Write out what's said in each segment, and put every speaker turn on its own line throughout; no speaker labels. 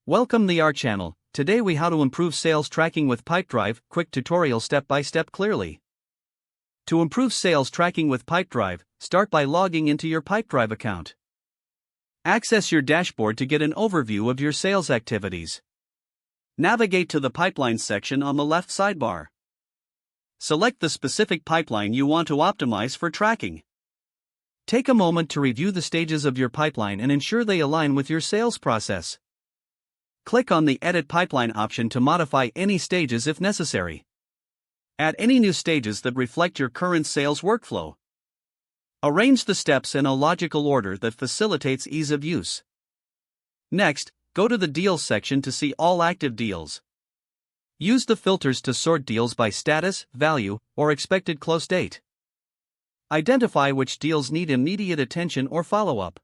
Welcome to our channel. Today we how to improve sales tracking with Pipedrive, quick tutorial step by step clearly. To improve sales tracking with Pipedrive, start by logging into your Pipedrive account. Access your dashboard to get an overview of your sales activities. Navigate to the pipeline section on the left sidebar. Select the specific pipeline you want to optimize for tracking. Take a moment to review the stages of your pipeline and ensure they align with your sales process. Click on the Edit Pipeline option to modify any stages if necessary. Add any new stages that reflect your current sales workflow. Arrange the steps in a logical order that facilitates ease of use. Next, go to the Deals section to see all active deals. Use the filters to sort deals by status, value, or expected close date. Identify which deals need immediate attention or follow-up.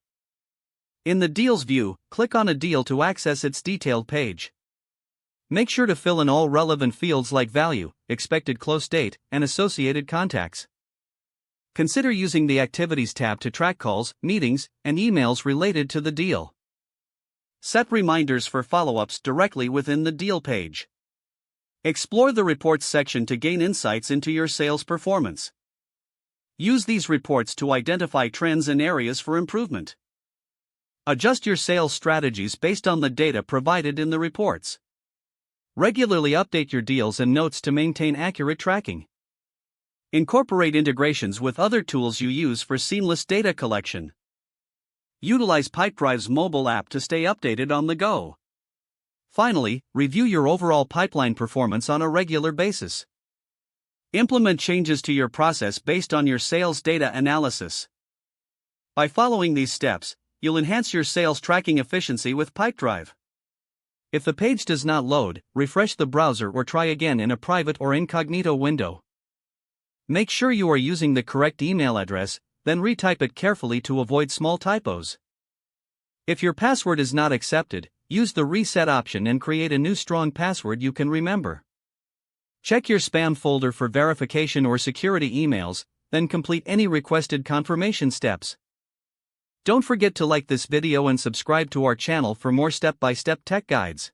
In the Deals view, click on a deal to access its detailed page. Make sure to fill in all relevant fields like value, expected close date, and associated contacts. Consider using the Activities tab to track calls, meetings, and emails related to the deal. Set reminders for follow-ups directly within the deal page. Explore the Reports section to gain insights into your sales performance. Use these reports to identify trends and areas for improvement. Adjust your sales strategies based on the data provided in the reports. Regularly update your deals and notes to maintain accurate tracking. Incorporate integrations with other tools you use for seamless data collection. Utilize Pipedrive's mobile app to stay updated on the go. Finally, review your overall pipeline performance on a regular basis. Implement changes to your process based on your sales data analysis. By following these steps, you'll enhance your sales tracking efficiency with Pipedrive. If the page does not load, refresh the browser or try again in a private or incognito window. Make sure you are using the correct email address, then retype it carefully to avoid small typos. If your password is not accepted, use the reset option and create a new strong password you can remember. Check your spam folder for verification or security emails, then complete any requested confirmation steps. Don't forget to like this video and subscribe to our channel for more step-by-step tech guides.